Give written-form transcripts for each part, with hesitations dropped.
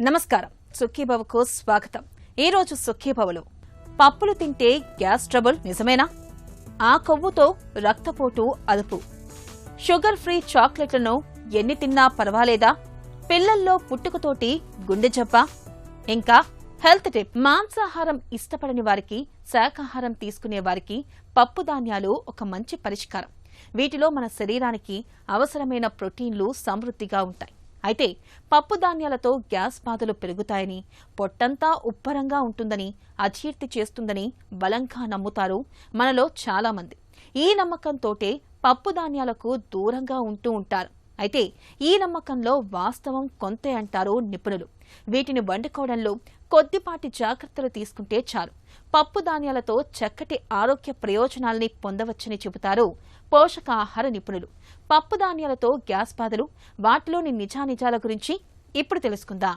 నమస్కారం. సుఖీభవకు స్వాగతం. ఈ రోజు సుఖీభవలో పప్పులు తింటే గ్యాస్ ట్రబుల్ నిజమేనా? ఆ కొవ్వుతో రక్తపోటు అదుపు. షుగర్ ఫ్రీ చాక్లెట్లను ఎన్ని తిన్నా పర్వాలేదా? పిల్లల్లో పుట్టుకతోటి గుండె జబ్బ. ఇంకా హెల్త్ టిప్. మాంసాహారం ఇష్టపడని వారికి, శాకాహారం తీసుకునే వారికి పప్పు ధాన్యాలు ఒక మంచి పరిష్కారం. వీటిలో మన శరీరానికి అవసరమైన ప్రోటీన్లు సమృద్ధిగా ఉంటాయి. అయితే పప్పు ధాన్యాలతో గ్యాస్ బాధలు పెరుగుతాయని, పొట్టంతా ఉబ్బరంగా ఉంటుందని, అజీర్తి చేస్తుందని బలంగా నమ్ముతారు మనలో చాలా మంది. ఈ నమ్మకంతోటే పప్పు ధాన్యాలకు దూరంగా ఉంటూ ఉంటారు. అయితే ఈ నమ్మకంలో వాస్తవం కొంతే అంటారు నిపుణులు. వీటిని వండుకోవడంలో కొద్దిపాటి జాగ్రత్తలు తీసుకుంటే చాలు పప్పు ధాన్యాలతో చక్కటి ఆరోగ్య ప్రయోజనాల్ని పొందవచ్చని చెబుతారు పోషకాహార నిపుణులు. పప్పు ధాన్యాలతో గ్యాస్ బాధలు, వాటిలోని నిజానిజాల గురించి ఇప్పుడు తెలుసుకుందాం.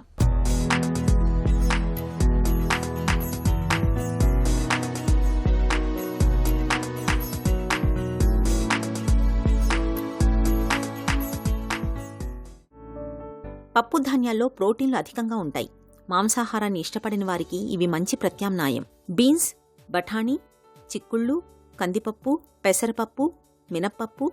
పప్పు ధాన్యాల్లో ప్రోటీన్లు అధికంగా ఉంటాయి. మాంసాహారాన్ని ఇష్టపడని వారికి ఇవి మంచి ప్రత్యామ్నాయం. బీన్స్, బఠానీ, చిక్కుళ్ళు, కందిపప్పు, పెసరపప్పు, మినప్పప్పు,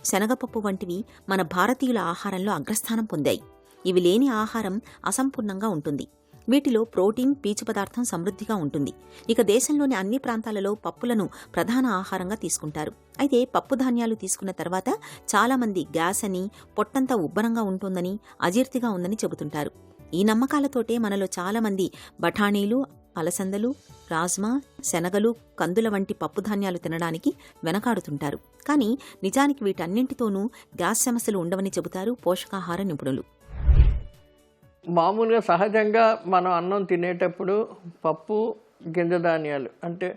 శనగపప్పు వంటివి మన భారతీయుల ఆహారంలో అగ్రస్థానం పొందాయి. ఇవి లేని ఆహారం అసంపూర్ణంగా ఉంటుంది. వీటిలో ప్రోటీన్, పీచు పదార్థం సమృద్ధిగా ఉంటుంది. ఇక దేశంలోని అన్ని ప్రాంతాలలో పప్పులను ప్రధాన ఆహారంగా తీసుకుంటారు. అయితే పప్పు ధాన్యాలు తీసుకున్న తర్వాత చాలామంది గ్యాస్ అని, పొట్టంతా ఉబ్బరంగా ఉంటుందని, అజీర్తిగా ఉందని చెబుతుంటారు. ఈ నమ్మకాలతోటే మనలో చాలామంది బఠానీలు, అలసందలు, రాజ్మా, శనగలు, కందుల వంటి పప్పు ధాన్యాలు తినడానికి వెనకాడుతుంటారు. కానీ నిజానికి వీటన్నింటితోనూ గ్యాస్ సమస్యలు ఉండవని చెబుతారు పోషకాహార నిపుణులు. మామూలుగా సహజంగా మనం అన్నం తినేటప్పుడు పప్పు, గింజ ధాన్యాలు అంటే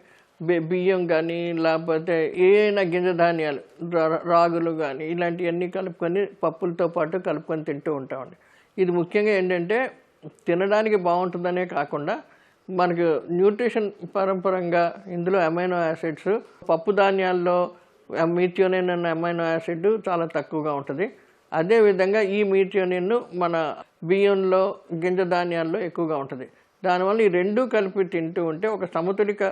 బియ్యం కానీ లేకపోతే ఏమైనా గింజ ధాన్యాలు, రాగులు కానీ ఇలాంటివన్నీ కలుపుకొని పప్పులతో పాటు కలుపుకొని తింటూ ఉంటామండి. ఇది ముఖ్యంగా ఏంటంటే తినడానికి బాగుంటుందనే కాకుండా మనకు న్యూట్రిషన్ పరంపరంగా ఇందులో అమైనో యాసిడ్స్, పప్పు ధాన్యాల్లో మీథియోనిన్ అనే అమైనో యాసిడ్ చాలా తక్కువగా ఉంటుంది. అదేవిధంగా ఈ మీథియోనిన్ మన బియ్యంలో, గింజ ధాన్యాల్లో ఎక్కువగా ఉంటుంది. దానివల్ల ఈ రెండూ కలిపి తింటూ ఉంటే ఒక సమతులిత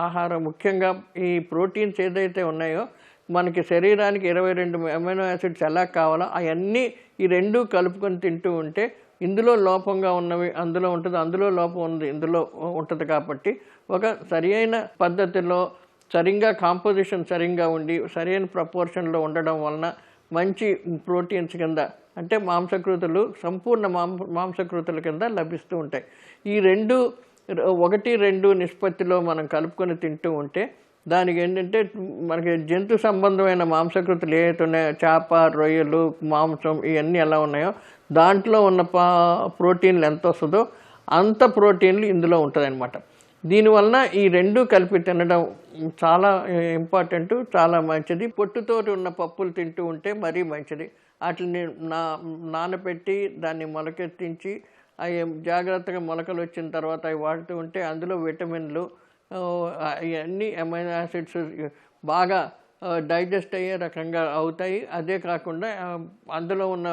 ఆహారం, ముఖ్యంగా ఈ ప్రోటీన్స్ ఏదైతే ఉన్నాయో మనకి శరీరానికి 22 అమైనో యాసిడ్స్ ఎలా కావాలో అవన్నీ ఈ రెండూ కలుపుకొని తింటూ ఉంటే ఇందులో లోపంగా ఉన్నవి అందులో ఉంటుంది, అందులో లోపం ఉంది ఇందులో ఉంటుంది. కాబట్టి ఒక సరి అయిన పద్ధతిలో సరిగ్గా కాంపోజిషన్ సరిగ్గా ఉండి సరైన ప్రపోర్షన్లో ఉండడం వలన మంచి ప్రోటీన్స్ కింద అంటే మాంసకృతులు, సంపూర్ణ మాంసకృతుల కింద లభిస్తూ ఉంటాయి. ఈ 1:2 నిష్పత్తిలో మనం కలుపుకొని తింటూ ఉంటే దానికి ఏంటంటే మనకి జంతు సంబంధమైన మాంసకృతులు ఏవైతే ఉన్నాయో, చేప, రొయ్యలు, మాంసం ఇవన్నీ ఎలా ఉన్నాయో దాంట్లో ఉన్న ప్రోటీన్లు ఎంత వస్తుందో అంత ప్రోటీన్లు ఇందులో ఉంటుంది అనమాట. దీనివలన ఈ రెండూ కలిపి తినడం చాలా ఇంపార్టెంట్, చాలా మంచిది. పొట్టుతో ఉన్న పప్పులు తింటూ ఉంటే మరీ మంచిది. వాటిని నానబెట్టి దాన్ని మొలకెత్తించి అవి జాగ్రత్తగా మొలకలు వచ్చిన తర్వాత అవి వాడుతూ ఉంటే అందులో విటమిన్లు, ఇవన్నీ అమైనో యాసిడ్స్ బాగా డైజెస్ట్ అయ్యే రకంగా అవుతాయి. అదే కాకుండా అందులో ఉన్న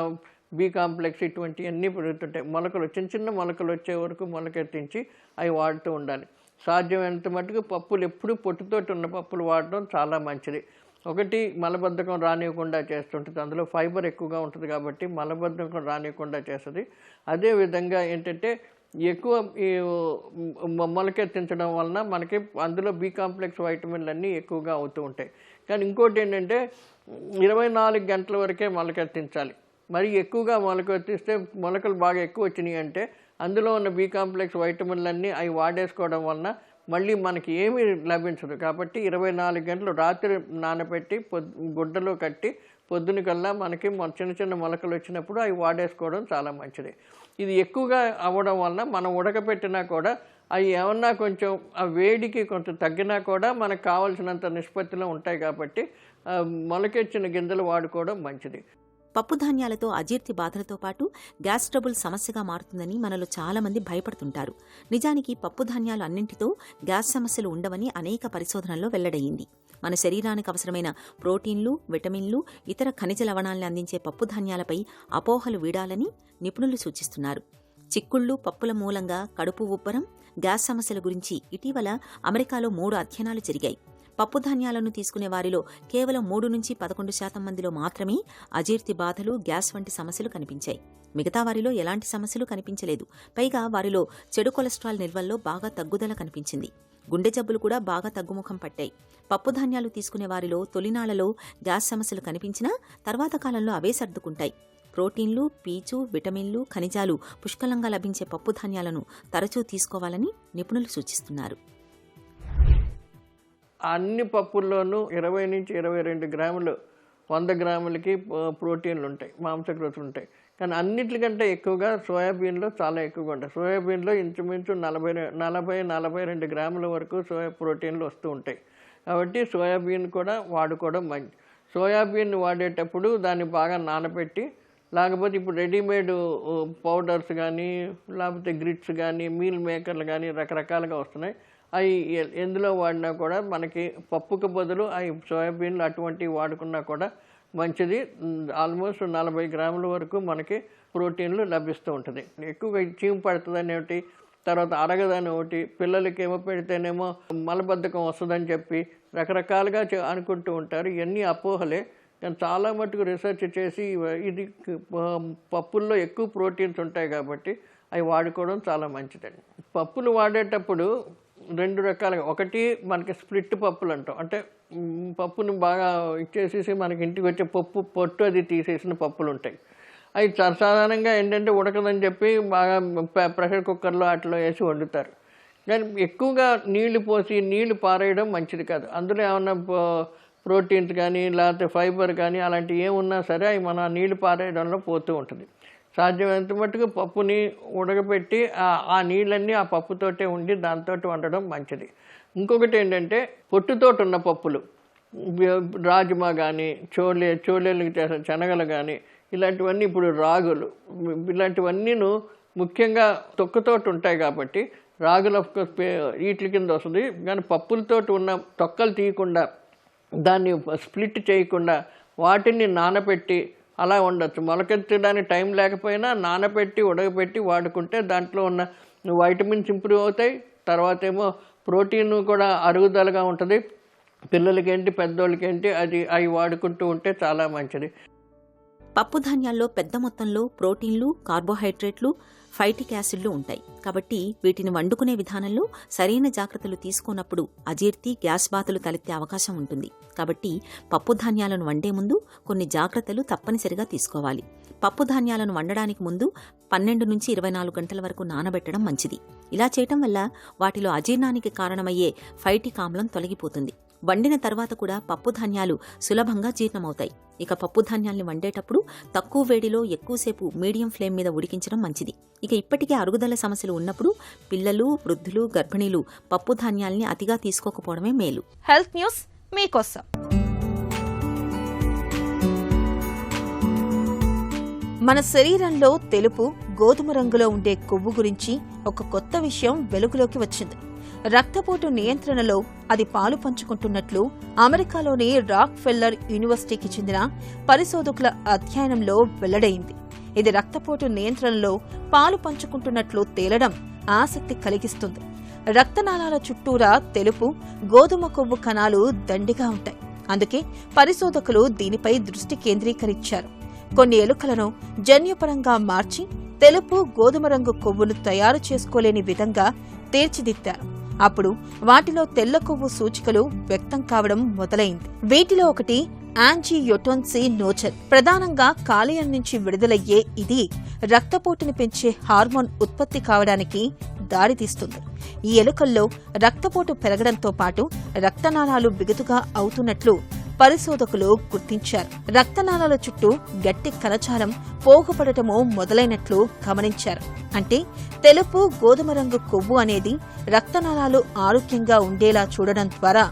బి కాంప్లెక్స్ ఇటువంటివన్నీ పెరుగుతుంటాయి. మొలకలు, చిన్న చిన్న మొలకలు వచ్చే వరకు మొలకెత్తించి అవి వాడుతూ ఉండాలి. సాధ్యమైనంత మటుకు పప్పులు ఎప్పుడు పొట్టుతోటి ఉన్న పప్పులు వాడడం చాలా మంచిది. ఒకటి మలబద్ధకం రానివ్వకుండా చేస్తుంటుంది, అందులో ఫైబర్ ఎక్కువగా ఉంటుంది కాబట్టి మలబద్ధకం రానివ్వకుండా చేస్తుంది. అదేవిధంగా ఏంటంటే ఎక్కువ ఈ మొలకెత్తించడం వలన మనకి అందులో బి కాంప్లెక్స్ వైటమిన్లు అన్నీ ఎక్కువగా అవుతూ ఉంటాయి. కానీ ఇంకోటి ఏంటంటే 24 గంటల వరకే మొలకెత్తించాలి. మరి ఎక్కువగా మొలకెత్తిస్తే మొలకలు బాగా ఎక్కువ వచ్చినాయి అంటే అందులో ఉన్న బి కాంప్లెక్స్ వైటమిన్లన్నీ అవి వాడేసుకోవడం వలన మళ్ళీ మనకి ఏమీ లభించదు. కాబట్టి 24 గంటలు రాత్రి నానబెట్టి గుడ్డలో కట్టి పొద్దున కల్లా మనకి చిన్న చిన్న మొలకలు వచ్చినప్పుడు అవి వాడేసుకోవడం చాలా మంచిది. ఇది ఎక్కువగా అవ్వడం వలన మనం ఉడకపెట్టినా కూడా అవి ఏమన్నా కొంచెం ఆ వేడికి కొంచెం తగ్గినా కూడా మనకు కావాల్సినంత నిష్పత్తిలో ఉంటాయి. కాబట్టి మొలకెచ్చిన గింజలు వాడుకోవడం మంచిది. పప్పు ధాన్యాలతో అజీర్తి బాధలతో పాటు గ్యాస్ ట్రబుల్ సమస్యగా మారుతుందని మనలో చాలామంది భయపడుతుంటారు. నిజానికి పప్పు ధాన్యాలు అన్నింటితో గ్యాస్ సమస్యలు ఉండవని అనేక పరిశోధనల్లో వెల్లడయ్యింది. మన శరీరానికి అవసరమైన ప్రోటీన్లు, విటమిన్లు, ఇతర ఖనిజ లవణాల్ని అందించే పప్పు ధాన్యాలపై అపోహలు వీడాలని నిపుణులు సూచిస్తున్నారు. చిక్కుళ్ళు, పప్పుల మూలంగా కడుపు ఉబ్బరం, గ్యాస్ సమస్యల గురించి ఇటీవల అమెరికాలో 3 అధ్యయనాలు జరిగాయి. పప్పు ధాన్యాలను తీసుకునే వారిలో కేవలం 3 నుంచి 11% మందిలో మాత్రమే అజీర్తి బాధలు, గ్యాస్ వంటి సమస్యలు కనిపించాయి. మిగతా వారిలో ఎలాంటి సమస్యలు కనిపించలేదు. పైగా వారిలో చెడు కొలెస్ట్రాల్ నిల్వల్లో బాగా తగ్గుదల కనిపించింది. గుండె జబ్బులు కూడా బాగా తగ్గుముఖం పట్టాయి. పప్పు ధాన్యాలు తీసుకునే వారిలో తొలినాళ్లలో గ్యాస్ సమస్యలు కనిపించినా తర్వాత కాలంలో అవే సర్దుకుంటాయి. ప్రోటీన్లు, పీచు, విటమిన్లు, ఖనిజాలు పుష్కలంగా లభించే పప్పు ధాన్యాలను తరచూ తీసుకోవాలని నిపుణులు సూచిస్తున్నారు. అన్ని పప్పుల్లోనూ 20 నుంచి 22 గ్రాములు 100 గ్రాములకి ప్రోటీన్లు ఉంటాయి, మాంసకృతులు ఉంటాయి. కానీ అన్నిటికంటే ఎక్కువగా సోయాబీన్లో చాలా ఎక్కువగా ఉంటాయి. సోయాబీన్లో ఇంచుమించు 40-42 గ్రాముల వరకు ప్రోటీన్లు వస్తూ ఉంటాయి. కాబట్టి సోయాబీన్ కూడా వాడుకోవడం మంచి. సోయాబీన్ వాడేటప్పుడు దాన్ని బాగా నానబెట్టి, లేకపోతే ఇప్పుడు రెడీమేడ్ పౌడర్స్ కానీ, లేకపోతే గ్రిట్స్ కానీ, మీల్ మేకర్లు కానీ రకరకాలుగా వస్తున్నాయి. అవి ఎందులో వాడినా కూడా మనకి పప్పుకు బదులు అవి సోయాబీన్లు అటువంటివి వాడుకున్నా కూడా మంచిది. ఆల్మోస్ట్ 40 గ్రాముల వరకు మనకి ప్రోటీన్లు లభిస్తూ ఉంటుంది. ఎక్కువగా చీము పడుతుందని ఒకటి, తర్వాత అరగదని ఒకటి, పిల్లలకి ఏమో పెడితేనేమో మలబద్ధకం వస్తుందని చెప్పి రకరకాలుగా అనుకుంటూ ఉంటారు. ఇవన్నీ అపోహలే. కానీ చాలా మటుకు రీసెర్చ్ చేసి ఇది పప్పుల్లో ఎక్కువ ప్రోటీన్స్ ఉంటాయి కాబట్టి అవి వాడుకోవడం చాలా మంచిదండి. పప్పులు వాడేటప్పుడు 2 రకాలుగా, ఒకటి మనకి స్ప్లిట్ పప్పులు అంటాం. అంటే పప్పుని బాగా ఇచ్చేసేసి మనకి ఇంటికి వచ్చే పొట్టు అది తీసేసిన పప్పులు ఉంటాయి. అవి సాధారణంగా ఏంటంటే ఉడకదని చెప్పి బాగా ప్రెషర్ కుక్కర్లో అట్లా వేసి వండుతారు. కానీ ఎక్కువగా నీళ్లు పారేయడం మంచిది కాదు. అందులో ఏమన్నా ప్రోటీన్స్ కానీ లేకపోతే ఫైబర్ కానీ అలాంటివి ఏమున్నా సరే అవి మన నీళ్లు పారేయడంలో పోతూ ఉంటుంది. సాధ్యమైనంత మట్టుకు పప్పుని ఉడకబెట్టి ఆ నీళ్ళన్నీ ఆ పప్పుతోటే ఉండి దాంతో వండడం మంచిది. ఇంకొకటి ఏంటంటే పొట్టుతోటి ఉన్న పప్పులు, రాజ్మా కానీ, చోళేళ్ళకి చేసిన శనగలు కానీ, ఇలాంటివన్నీ, ఇప్పుడు రాగులు, ఇలాంటివన్నీను ముఖ్యంగా తొక్కతోటి ఉంటాయి కాబట్టి రాగులు వీటి కింద వస్తుంది. కానీ పప్పులతోటి ఉన్న తొక్కలు తీయకుండా, దాన్ని స్ప్లిట్ చేయకుండా వాటిని నానబెట్టి అలా ఉండొచ్చు. మొలకెత్తడానికి టైం లేకపోయినా నానబెట్టి ఉడకబెట్టి వాడుకుంటే దాంట్లో ఉన్న వైటమిన్స్ ఇంప్రూవ్ అవుతాయి. తర్వాత ఏమో ప్రోటీన్ కూడా అరుగుదలగా ఉంటుంది. పిల్లలకేంటి, పెద్దోళ్ళకేంటి, అవి వాడుకుంటూ ఉంటే చాలా మంచిది. పప్పు ధాన్యాల్లో పెద్ద మొత్తంలో ప్రోటీన్లు, కార్బోహైడ్రేట్లు, ఫైటిక్ యాసిడ్లు ఉంటాయి. కాబట్టి వీటిని వండుకునే విధానంలో సరైన జాగ్రత్తలు తీసుకున్నప్పుడు అజీర్తి, గ్యాస్ బాధలు తలెత్తే అవకాశం ఉంటుంది. కాబట్టి పప్పు ధాన్యాలను వండే ముందు కొన్ని జాగ్రత్తలు తప్పనిసరిగా తీసుకోవాలి. పప్పు ధాన్యాలను వండడానికి ముందు 12 నుంచి 24 గంటల వరకు నానబెట్టడం మంచిది. ఇలా చేయటం వల్ల వాటిలో అజీర్ణానికి కారణమయ్యే ఫైటిక్ ఆమ్లం తొలగిపోతుంది. వండిన తర్వాత కూడా పప్పు ధాన్యాలు సులభంగా జీర్ణమవుతాయి. ఇక పప్పు ధాన్యాల్ని వండేటప్పుడు తక్కువ వేడిలో ఎక్కువసేపు మీడియం ఫ్లేమ్ మీద ఉడికించడం మంచిది. ఇక ఇప్పటికే అరుగుదల సమస్యలు ఉన్నప్పుడు పిల్లలు, వృద్ధులు, గర్భిణీలు పప్పు ధాన్యాల్ని అతిగా తీసుకోకపోవడమే మేలు. హెల్త్ న్యూస్ మీకోసం. మన శరీరంలో తెలుపు, గోధుమ రంగులో ఉండే కొవ్వు గురించి ఒక కొత్త విషయం వెలుగులోకి వచ్చింది. రక్తపోటు నియంత్రణలో అది పాలు పంచుకుంటున్నట్లు అమెరికాలోని రాక్ ఫెల్లర్ యూనివర్సిటీకి చెందిన పరిశోధకుల అధ్యయనంలో వెల్లడైంది. ఇది రక్తపోటు నియంత్రణలో పాలు పంచుకుంటున్నట్లు తేలడం ఆసక్తి కలిగిస్తుంది. రక్తనాళాల చుట్టూరా తెలుపు, గోధుమ కొవ్వు కణాలు దండిగా ఉంటాయి. అందుకే పరిశోధకులు దీనిపై దృష్టి కేంద్రీకరించారు. కొన్ని ఎలుకలను జన్యుపరంగా మార్చి తెలుపు, గోధుమ రంగు కొవ్వును తయారు చేసుకోలేని విధంగా తీర్చిదిద్దారు. అప్పుడు వాటిలో తెల్ల కొవ్వు సూచికలు వ్యక్తం కావడం మొదలైంది. వీటిలో ఒకటి యాంజియోటెన్సినోజెన్. ప్రధానంగా కాలేయం నుంచి విడుదలయ్యే ఇది రక్తపోటుని పెంచే హార్మోన్ ఉత్పత్తి కావడానికి దారితీస్తుంది. ఈ ఎలుకల్లో రక్తపోటు పెరగడంతో పాటు రక్తనాళాలు బిగుతుగా అవుతున్నట్లు పరిశోధకులు గుర్తించారు. రక్తనాళాల చుట్టూ గట్టి కణజాలం పోగుపడటమూ మొదలైనట్లు గమనించారు. అంటే తెలుపు, గోధుమ రంగు కొవ్వు అనేది రక్తనాళాలు ఆరోగ్యంగా ఉండేలా చూడడం ద్వారా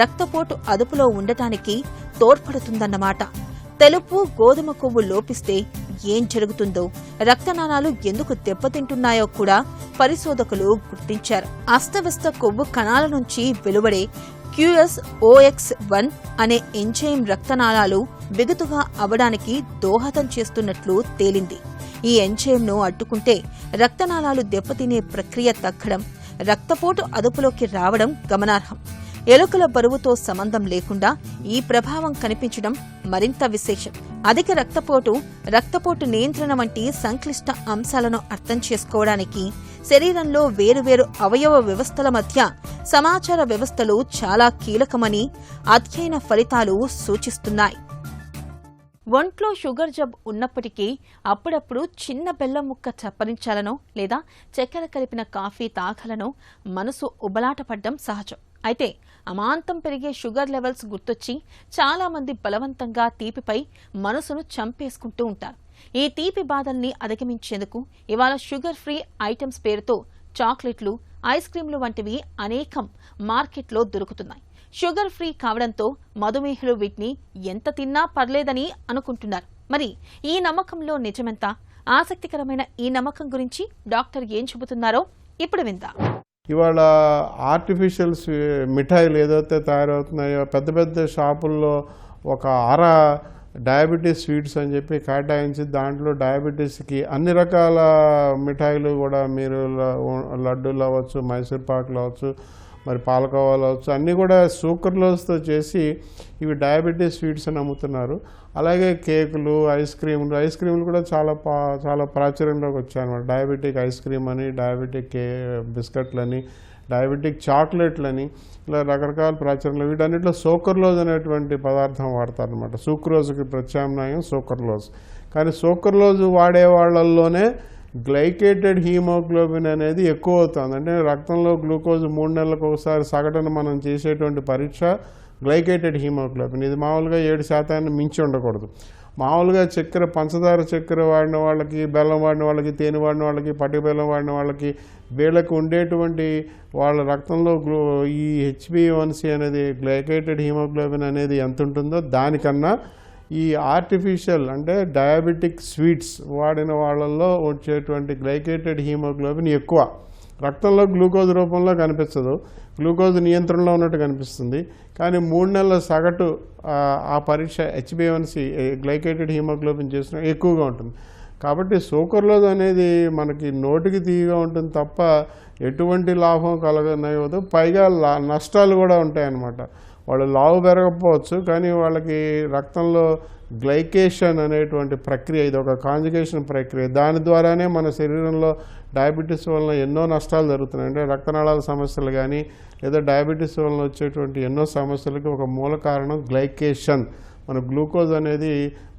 రక్తపోటు అదుపులో ఉండటానికి తోడ్పడుతుందన్నమాట. తెలుపు, గోధుమ కొవ్వు లోపిస్తే ఏం జరుగుతుందో, రక్తనాళాలు ఎందుకు దెబ్బతింటున్నాయో కూడా పరిశోధకులు గుర్తించారు. అస్తవ్యస్త కొవ్వు కణాల నుంచి వెలువడే QSOX1 అనే ఎంజైమ్ రక్తనాళాలు బిగుతుగా అవడానికి దోహదం చేస్తున్నట్లు తేలింది. ఈ ఎంజైమ్ను అడ్డుకుంటే రక్తనాళాలు దెబ్బతినే ప్రక్రియ తగ్గడం, రక్తపోటు అదుపులోకి రావడం గమనార్హం. ఎలుకల బరువుతో సంబంధం లేకుండా ఈ ప్రభావం కనిపించడం మరింత విశేషం. అధిక రక్తపోటు నియంత్రణ వంటి సంక్లిష్ట అంశాలను అర్థం చేసుకోవడానికి శరీరంలో వేరువేరు అవయవ వ్యవస్థల మధ్య సమాచార వ్యవస్థలు చాలా కీలకమని అధ్యయన ఫలితాలు సూచిస్తున్నాయి. ఒంట్లో షుగర్ జబ్బు ఉన్నప్పటికీ అప్పుడప్పుడు చిన్న బెల్లం ముక్క చప్పరించాలనో లేదా చక్కెర కలిపిన కాఫీ తాగాలనో మనసు ఉబలాటపడ్డం సహజం. అయితే అమాంతం పెరిగే షుగర్ లెవెల్స్ గుర్తొచ్చి చాలా మంది బలవంతంగా తీపిపై మనసును చంపేసుకుంటూ ఉంటారు. ఈ తీపి బాధల్ని అధిగమించేందుకు ఇవాళ షుగర్ ఫ్రీ ఐటమ్స్ పేరుతో చాక్లెట్లు, ఐస్ క్రీంలు వంటివి అనేకం మార్కెట్లో దొరుకుతున్నాయి. షుగర్ ఫ్రీ కావడంతో మధుమేహులు వీటిని ఎంత తిన్నా పర్లేదని అనుకుంటున్నారు. మరి ఈ నమ్మకంలో నిజమెంత? ఆసక్తికరమైన ఈ నమ్మకం గురించి డాక్టర్ ఏం చెబుతున్నారో ఇప్పుడు విందాం. ఇవాళ ఆర్టిఫిషియల్ మిఠాయిలు ఏదైతే తయారవుతున్నాయో పెద్ద పెద్ద షాపుల్లో ఒక డయాబెటీస్ స్వీట్స్ అని చెప్పి కేటాయించి దాంట్లో డయాబెటీస్కి అన్ని రకాల మిఠాయిలు కూడా మీరు లడ్డూలు అవ్వచ్చు, మైసూర్ పాకులు అవ్వచ్చు, మరి పాలకోవాలు అవ్వచ్చు, అన్నీ కూడా సూకర్లోస్తో చేసి ఇవి డయాబెటీస్ స్వీట్స్ అని అమ్ముతున్నారు. అలాగే కేకులు, ఐస్ క్రీములు కూడా చాలా ప్రాచుర్యంలోకి వచ్చాయన్నమాట. డయాబెటిక్ ఐస్ క్రీమ్ అని, డయాబెటిక్ బిస్కెట్లని, డయాబెటిక్ చాక్లెట్లని, ఇలా రకరకాల ప్రాచుర్యంలో వీటన్నిటిలో సూకర్లోజ్ అనేటువంటి పదార్థం వాడతారనమాట. సూక్రోజ్కి ప్రత్యామ్నాయం సూకర్లోజ్. కానీ సూకర్లోజ్ వాడే వాళ్ళల్లోనే గ్లైకేటెడ్ హీమోగ్లోబిన్ అనేది ఎక్కువ అవుతుంది. అంటే రక్తంలో గ్లూకోజ్ 3 నెలలకు ఒకసారి సగటున మనం చేసేటువంటి పరీక్ష గ్లైకేటెడ్ హీమోగ్లోబిన్. ఇది మామూలుగా 7% మించి ఉండకూడదు. మామూలుగా పంచదార చక్కెర వాడిన వాళ్ళకి, బెల్లం వాడిన వాళ్ళకి, తేనె వాడిన వాళ్ళకి, పటిక బెల్లం వాడిన వాళ్ళకి వీళ్ళకు ఉండేటువంటి వాళ్ళ రక్తంలో ఈ HbA1c అనేది గ్లైకేటెడ్ హీమోగ్లోబిన్ అనేది ఎంత ఉంటుందో దానికన్నా ఈ ఆర్టిఫిషియల్ అంటే డయాబెటిక్ స్వీట్స్ వాడిన వాళ్ళల్లో వచ్చేటువంటి గ్లైకేటెడ్ హీమోగ్లోబిన్ ఎక్కువ. రక్తంలో గ్లూకోజ్ రూపంలో కనిపించదు, గ్లూకోజ్ నియంత్రణలో ఉన్నట్టు కనిపిస్తుంది. కానీ 3 నెలల సగటు ఆ పరీక్ష HbA1c గ్లైకేటెడ్ హీమోగ్లోబిన్ చేసిన ఎక్కువగా ఉంటుంది. కాబట్టి సూకర్లోజ్ అనేది మనకి నోటికి తీయగా ఉంటుంది తప్ప ఎటువంటి లాభం కలగనవదు. పైగా నష్టాలు కూడా ఉంటాయన్నమాట. వాళ్ళు లావు పెరగకపోవచ్చు, కానీ వాళ్ళకి రక్తంలో గ్లైకేషన్ అనేటువంటి ప్రక్రియ, ఇది ఒక కాంజుగేషన్ ప్రక్రియ. దాని ద్వారానే మన శరీరంలో డయాబెటీస్ వలన ఎన్నో నష్టాలు జరుగుతున్నాయి. అంటే రక్తనాళాల సమస్యలు కానీ లేదా డయాబెటీస్ వలన వచ్చేటువంటి ఎన్నో సమస్యలకి ఒక మూల కారణం గ్లైకేషన్. మన గ్లూకోజ్ అనేది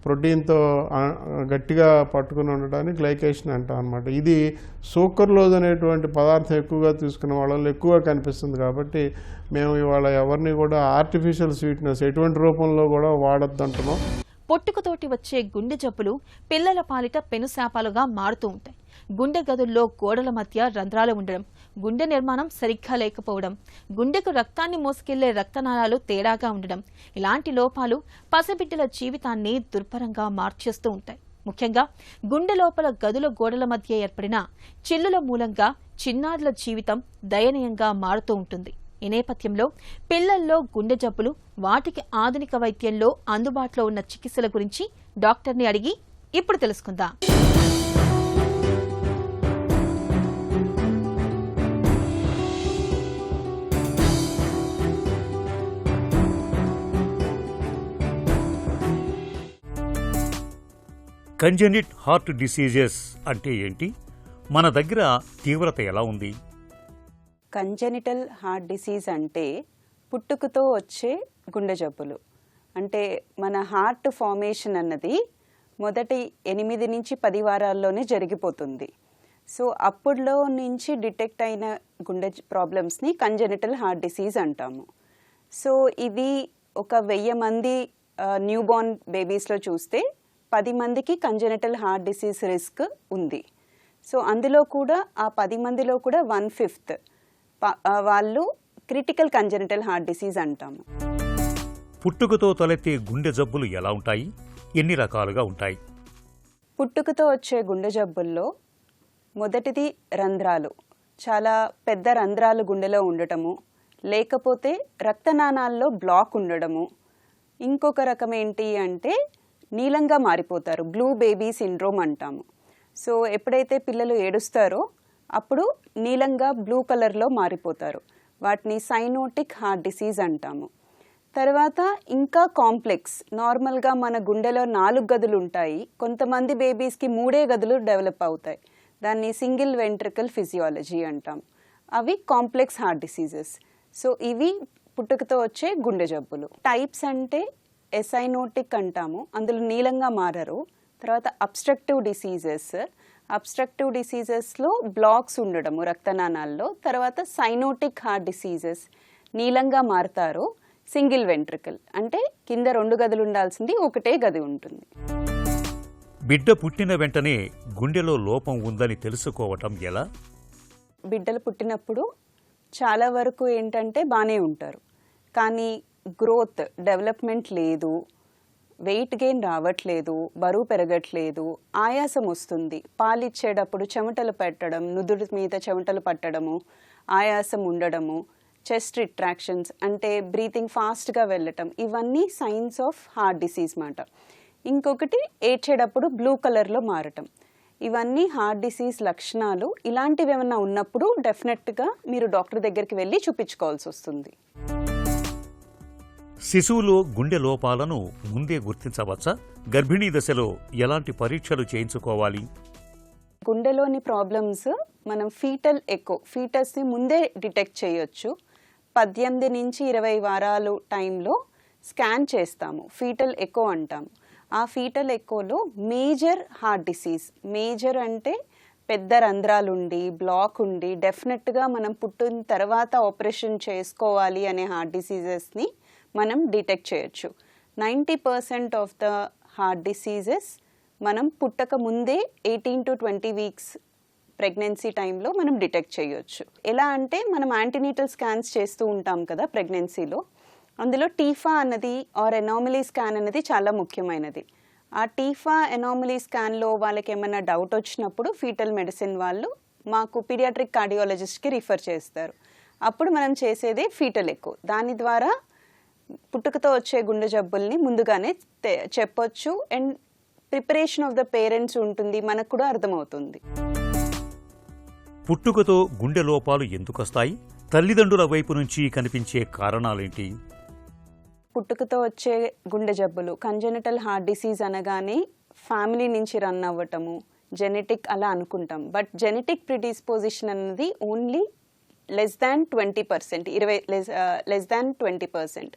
ప్రోటీన్తో గట్టిగా పట్టుకుని ఉండటానికి గ్లైకేషన్ అంటాం అనమాట. ఇది సూకర్లోజ్ అనేటువంటి పదార్థం ఎక్కువగా తీసుకున్న వాళ్ళలో ఎక్కువగా కనిపిస్తుంది. కాబట్టి మేము ఇవాళ ఎవరిని కూడా ఆర్టిఫిషియల్ స్వీట్నెస్ ఎటువంటి రూపంలో కూడా వాడొద్దంటున్నాం. పుట్టుకతోటి వచ్చే గుండె జబ్బులు పిల్లల పాలిట పెనుశాపాలుగా మారుతూ ఉంటాయి. గుండె గదుల్లో గోడల మధ్య రంధ్రాలు ఉండడం, గుండె నిర్మాణం సరిగ్గా లేకపోవడం, గుండెకు రక్తాన్ని మోసుకెళ్లే రక్తనాళాలు తేడాగా ఉండడం, ఇలాంటి లోపాలు పసిబిడ్డల జీవితాన్ని దుర్భరంగా మార్చేస్తూ ఉంటాయి. ముఖ్యంగా గుండె లోపల గదుల గోడల మధ్య ఏర్పడిన చిల్లుల మూలంగా చిన్నారుల జీవితం దయనీయంగా మారుతూ ఉంటుంది. ఈ నేపథ్యంలో పిల్లల్లో గుండె జబ్బులు, వాటికి ఆధునిక వైద్యంలో అందుబాటులో ఉన్న చికిత్సల గురించి డాక్టర్ని అడిగి ఇప్పుడు తెలుసుకుందాం. కంజెనిట్ హార్ట్ డిసీజెస్ అంటే ఏంటి? మన దగ్గర తీవ్రత ఎలా ఉంది? కంజెనిటల్ హార్ట్ డిసీజ్ అంటే పుట్టుకతో వచ్చే గుండె జబ్బులు. అంటే మన హార్ట్ ఫార్మేషన్ అన్నది మొదటి 8 నుంచి 10 వారాల్లోనే జరిగిపోతుంది. సో అప్పుడులో నుంచి డిటెక్ట్ అయిన గుండె ప్రాబ్లమ్స్ని కంజెనిటల్ హార్ట్ డిసీజ్ అంటాము. సో ఇది ఒక 1000 మంది న్యూబార్న్ బేబీస్లో చూస్తే 10 మందికి కంజెనిటల్ హార్ట్ డిసీజ్ రిస్క్ ఉంది. సో అందులో కూడా ఆ 10 మందిలో కూడా 1/5 వాళ్ళు క్రిటికల్ కంజెనిటల్ హార్ట్ డిసీజ్ అంటాము. పుట్టుకతో తలెత్తే గుండె జబ్బులు ఎలా ఉంటాయి? ఎన్ని రకాలుగా ఉంటాయి? పుట్టుకతో వచ్చే గుండె జబ్బుల్లో మొదటిది రంధ్రాలు. చాలా పెద్ద రంధ్రాలు గుండెలో ఉండటము, లేకపోతే రక్తనాళాల్లో బ్లాక్ ఉండడము. ఇంకొక రకం ఏంటి అంటే నీలంగా మారిపోతారు, బ్లూ బేబీ సిండ్రోమ్ అంటాము. సో ఎప్పుడైతే పిల్లలు ఏడుస్తారో అప్పుడు నీలంగా బ్లూ కలర్లో మారిపోతారు. వాటిని సైనోటిక్ హార్ట్ డిసీజ్ అంటాము. తర్వాత ఇంకా కాంప్లెక్స్, నార్మల్గా మన గుండెలో 4 గదులు ఉంటాయి, కొంతమంది బేబీస్కి 3 గదులు డెవలప్ అవుతాయి. దాన్ని సింగిల్ వెంట్రికల్ ఫిజియాలజీ అంటాం. అవి కాంప్లెక్స్ హార్ట్ డిసీజెస్. సో ఇవి పుట్టుకతో వచ్చే గుండె జబ్బులు. టైప్స్ అంటే ఎసైనోటిక్ అంటాము, అందులో నీలంగా మారరు. తర్వాత అబ్స్ట్రక్టివ్ డిసీజెస్లో బ్లాక్స్ ఉండడము రక్తనాళాల్లో. తర్వాత సైనోటిక్ హార్ట్ డిసీజెస్, నీలంగా మారుతారు. సింగిల్ వెంట్రికల్ అంటే కింద 2 గదులు ఉండాల్సింది 1 గది ఉంటుంది. బిడ్డ పుట్టిన వెంటనే గుండెలో లోపం ఉందని తెలుసుకోవటం ఎలా? బిడ్డలు పుట్టినప్పుడు చాలా వరకు ఏంటంటే బాగానే ఉంటారు, కానీ గ్రోత్ డెవలప్మెంట్ లేదు, వెయిట్ గెయిన్ రావట్లేదు, బరువు పెరగట్లేదు, ఆయాసం వస్తుంది, పాలిచ్చేటప్పుడు చెమటలు పెట్టడం, నుదురు మీద చెమటలు పట్టడము, ఆయాసం ఉండడము, చెస్ట్ రిట్రాక్షన్స్ అంటే బ్రీతింగ్ ఫాస్ట్గా వెళ్ళటం, ఇవన్నీ సైన్స్ ఆఫ్ హార్ట్ డిసీజ్ మాట. ఇంకొకటి ఏడ్చేటప్పుడు బ్లూ కలర్లో మారటం, ఇవన్నీ హార్ట్ డిసీజ్ లక్షణాలు. ఇలాంటివి ఏమైనా ఉన్నప్పుడు డెఫినెట్గా మీరు డాక్టర్ దగ్గరికి వెళ్ళి చూపించుకోవాల్సి వస్తుంది. శిశువులో గుండె లోపాలను ముందే గుర్తించవచ్చా? గర్భిణీ దశలో ఎలాంటి పరీక్షలు చేయించుకోవాలి? గుండెలోని ప్రాబ్లమ్స్ మనం ఫీటస్ని ముందే డిటెక్ట్ చేయొచ్చు. 18 నుంచి 20 వారాలు టైంలో స్కాన్ చేస్తాము, ఫీటల్ ఎకో అంటాము. ఆ ఫీటల్ ఎకోలో మేజర్ హార్ట్ డిసీజ్, మేజర్ అంటే పెద్ద రంధ్రాలుండి బ్లాక్ ఉండి డెఫినెట్గా మనం పుట్టిన తర్వాత ఆపరేషన్ చేసుకోవాలి అనే హార్ట్ డిసీజెస్ని మనం డిటెక్ట్ చేయొచ్చు. 90% ఆఫ్ ద హార్ట్ డిసీజెస్ మనం పుట్టక ముందే 18 to 20 వీక్స్ ప్రెగ్నెన్సీ టైంలో మనం డిటెక్ట్ చేయొచ్చు. ఎలా అంటే మనం యాంటీనేటల్ స్కాన్స్ చేస్తూ ఉంటాం కదా ప్రెగ్నెన్సీలో, అందులో టీఫా అన్నది ఆర్ ఎనామలీ స్కాన్ అనేది చాలా ముఖ్యమైనది. ఆ టీఫా ఎనామలీ స్కాన్లో వాళ్ళకి ఏమైనా డౌట్ వచ్చినప్పుడు ఫీటల్ మెడిసిన్ వాళ్ళు మాకు పీడియాట్రిక్ కార్డియాలజిస్ట్కి రిఫర్ చేస్తారు. అప్పుడు మనం చేసేదే ఫీటల్ ఎకో. దాని ద్వారా పుట్టుకతో వచ్చే గుండె జబ్బుల్ని ముందుగానే చెప్పొచ్చు and preparation of the parents ఉంటుంది, మనకు కూడా అర్థమవుతుంది. పుట్టుకతో గుండె లోపాలు ఎందుకొస్తాయి? తల్లిదండ్రుల వైపు నుంచి కనిపించే కారణాలేంటి? పుట్టుకతో వచ్చే గుండె జబ్బులు, కంజెనిటల్ హార్ట్ డిసీజ్ అనగానే ఫ్యామిలీ నుంచి రన్ అవ్వటము, జెనెటిక్ అలా అనుకుంటాం. బట్ జెనెటిక్ ప్రిడిస్పోజిషన్ అన్నది ఓన్లీ లెస్ దాన్ 20%.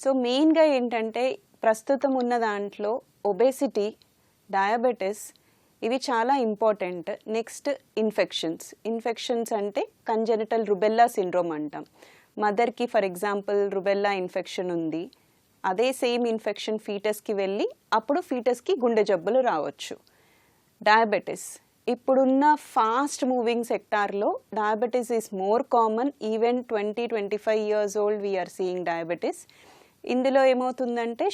సో మెయిన్గా ఏంటంటే ప్రస్తుతం ఉన్న దాంట్లో ఒబేసిటీ, డయాబెటిస్ ఇవి చాలా ఇంపార్టెంట్. నెక్స్ట్ ఇన్ఫెక్షన్స్ అంటే కంజెనిటల్ రుబెల్లా సిండ్రోమ్ అంటాం. మదర్కి ఫర్ ఎగ్జాంపుల్ రుబెల్లా ఇన్ఫెక్షన్ ఉంది, అదే సేమ్ ఇన్ఫెక్షన్ ఫీటస్కి వెళ్ళి అప్పుడు ఫీటస్కి గుండె జబ్బులు రావచ్చు. డయాబెటిస్ ఇప్పుడున్న ఫాస్ట్ మూవింగ్ సెక్టార్లో diabetes is more common. Even 20-25 years old we are seeing diabetes. ఇందులో ఏమవుతుందంటే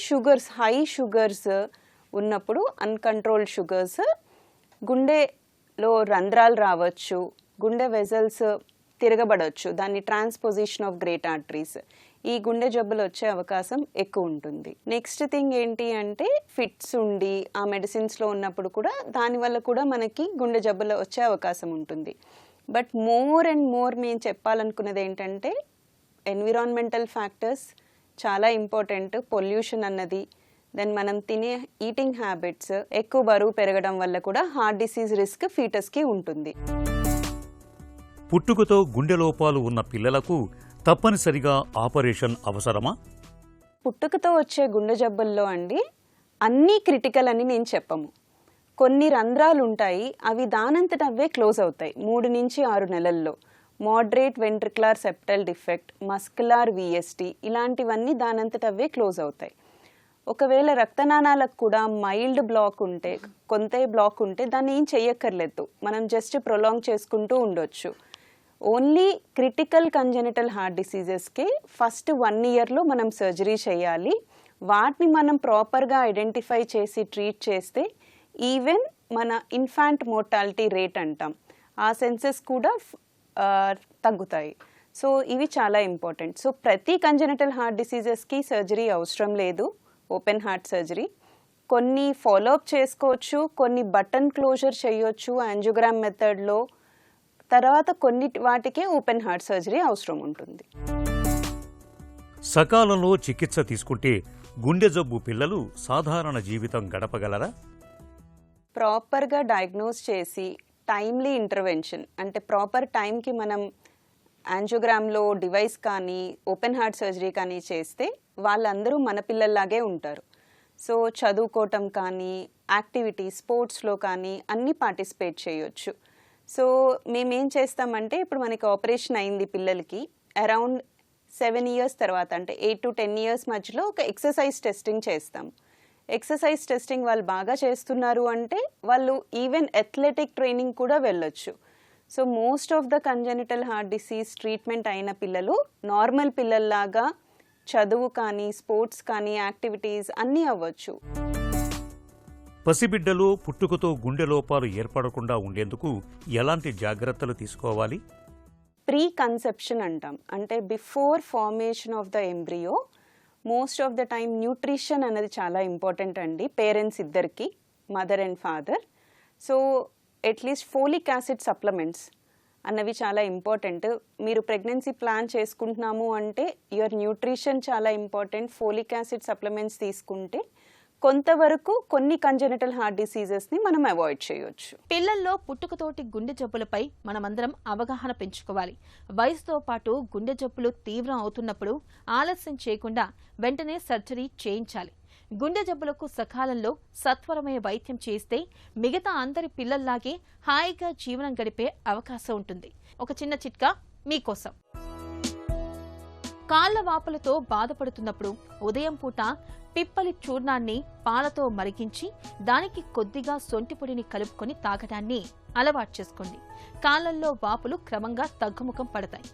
హై షుగర్స్ ఉన్నప్పుడు అన్కంట్రోల్డ్ షుగర్స్ గుండెలో రంధ్రాలు రావచ్చు, గుండె వెజల్స్ తిరగబడవచ్చు, దాన్ని ట్రాన్స్పోజిషన్ ఆఫ్ గ్రేట్ ఆర్టరీస్. ఈ గుండె జబ్బులు వచ్చే అవకాశం ఎక్కువ ఉంటుంది. నెక్స్ట్ థింగ్ ఏంటి అంటే ఫిట్స్ ఉండి ఆ మెడిసిన్స్లో ఉన్నప్పుడు కూడా దానివల్ల కూడా మనకి గుండె జబ్బులు వచ్చే అవకాశం ఉంటుంది. బట్ మోర్ అండ్ మోర్ మేము చెప్పాలనుకున్నది ఏంటంటే ఎన్విరాన్మెంటల్ ఫ్యాక్టర్స్ చాలా ఇంపార్టెంట్. పొల్యూషన్ అన్నది, దెన్ మనం తినే ఈటింగ్ హ్యాబిట్స్, ఎక్కువ బరువు పెరగడం వల్ల కూడా హార్ట్ డిసీజ్ రిస్క్ ఫీటస్కి ఉంటుంది. పుట్టుకతో గుండె లోపాలు ఉన్న పిల్లలకు తప్పనిసరిగా ఆపరేషన్ అవసరమా? పుట్టుకతో వచ్చే గుండె జబ్బుల్లో అండి అన్నీ క్రిటికల్ అని నేను చెప్పము. కొన్ని రంధ్రాలు ఉంటాయి, అవి దానంతట అవే క్లోజ్ అవుతాయి 3 నుంచి 6 నెలల్లో. Moderate ventricular septal defect, muscular VST ఇలాంటివన్నీ దానంతట అవే క్లోజ్ అవుతాయి. ఒకవేళ రక్తనాళాలకు కూడా మైల్డ్ బ్లాక్ ఉంటే, కొంత బ్లాక్ ఉంటే దాన్ని ఏం చెయ్యక్కర్లేదు, మనం జస్ట్ ప్రొలాంగ్ చేసుకుంటూ ఉండొచ్చు. ఓన్లీ క్రిటికల్ కంజెనిటల్ హార్ట్ డిసీజెస్కి ఫస్ట్ 1 yearలో మనం సర్జరీ చేయాలి. వాటిని మనం ప్రాపర్గా ఐడెంటిఫై చేసి ట్రీట్ చేస్తే ఈవెన్ మన ఇన్ఫాంట్ మోర్టాలిటీ రేట్ అంటాం, ఆ సెన్సెస్ కూడా తగ్గుతాయి. సో ఇవి చాలా ఇంపార్టెంట్. సో ప్రతి కంజెనిటల్ హార్ట్ డిసీజెస్కి సర్జరీ అవసరం లేదు, ఓపెన్ హార్ట్ సర్జరీ. కొన్ని ఫాలోఅప్ చేసుకోవచ్చు, కొన్ని బటన్ క్లోజర్ చేయొచ్చు యాంజియోగ్రామ్ మెథడ్లో. తర్వాత కొన్ని వాటికే ఓపెన్ హార్ట్ సర్జరీ అవసరం ఉంటుంది. సకాలంలో చికిత్స తీసుకుంటే గుండె జబ్బు పిల్లలు సాధారణ జీవితం గడపగలరా? ప్రాపర్గా డయాగ్నోస్ చేసి టైమ్లీ ఇంటర్వెన్షన్, అంటే ప్రాపర్ టైంకి మనం యాంజియోగ్రామ్లో డివైస్ కానీ ఓపెన్ హార్ట్ సర్జరీ కానీ చేస్తే వాళ్ళందరూ మన పిల్లల్లాగే ఉంటారు. సో చదువుకోవటం కానీ, యాక్టివిటీ స్పోర్ట్స్లో కానీ అన్నీ పార్టిసిపేట్ చేయొచ్చు. సో మేమేం చేస్తామంటే, ఇప్పుడు మనకి ఆపరేషన్ అయింది పిల్లలకి, అరౌండ్ 7 years తర్వాత, అంటే 8 to 10 years మధ్యలో ఒక ఎక్సర్సైజ్ టెస్టింగ్ చేస్తాం. ఎక్సర్సైజ్ టెస్టింగ్ వాళ్ళు బాగా చేస్తున్నారు అంటే వాళ్ళు ఈవెన్ అథ్లెటిక్ ట్రైనింగ్ కూడా వెళ్ళొచ్చు. So most of the congenital heart disease treatment అయిన పిల్లలు నార్మల్ పిల్లల్లాగా చదువు కానీ, స్పోర్ట్స్ కానీ, యాక్టివిటీస్ అన్నీ అవ్వచ్చు. పసిబిడ్డలో పుట్టుకతో గుండె లోపాలు ఏర్పడకుండా ఉండేందుకు ఎలాంటి జాగ్రత్తలు తీసుకోవాలి? ప్రీ కన్సెప్షన్ అంటాం, అంటే before formation of the embryo most of the time nutrition అనేది చాలా ఇంపార్టెంట్ అండి పేరెంట్స్ ఇద్దరికి, mother and father. So at least folic acid supplements అన్నవి చాలా ఇంపార్టెంట్. మీరు ప్రెగ్నెన్సీ ప్లాన్ చేసుకుంటున్నాము అంటే యువర్ న్యూట్రిషన్ చాలా ఇంపార్టెంట్. ఫోలిక్ యాసిడ్ సప్లిమెంట్స్ తీసుకుంటే కొంతవరకు కొన్ని కంజెనిటల్ హార్ట్ డిసీజెస్ని మనం అవాయిడ్ చేయొచ్చు. పిల్లల్లో పుట్టుకతోటి గుండె జబ్బులపై మనమందరం అవగాహన పెంచుకోవాలి. వయసుతో పాటు గుండె జబ్బులు తీవ్రం అవుతున్నప్పుడు ఆలస్యం చేయకుండా వెంటనే సర్జరీ చేయించాలి. గుండె జబ్బులకు సకాలంలో సత్వరమైన వైద్యం చేస్తే మిగతా అందరి పిల్లల్లాగే హాయిగా జీవనం గడిపే అవకాశం ఉంటుంది. ఒక చిన్న చిట్కా మీకోసం. కాళ్ల వాపులతో బాధపడుతున్నప్పుడు ఉదయం పూట పిప్పలి చూర్ణాన్ని పాలతో మరిగించి దానికి కొద్దిగా సొంటిపొడిని కలుపుకొని తాగడాన్ని అలవాటు చేసుకోండి. కాళ్లల్లో వాపులు క్రమంగా తగ్గుముఖం పడతాయి.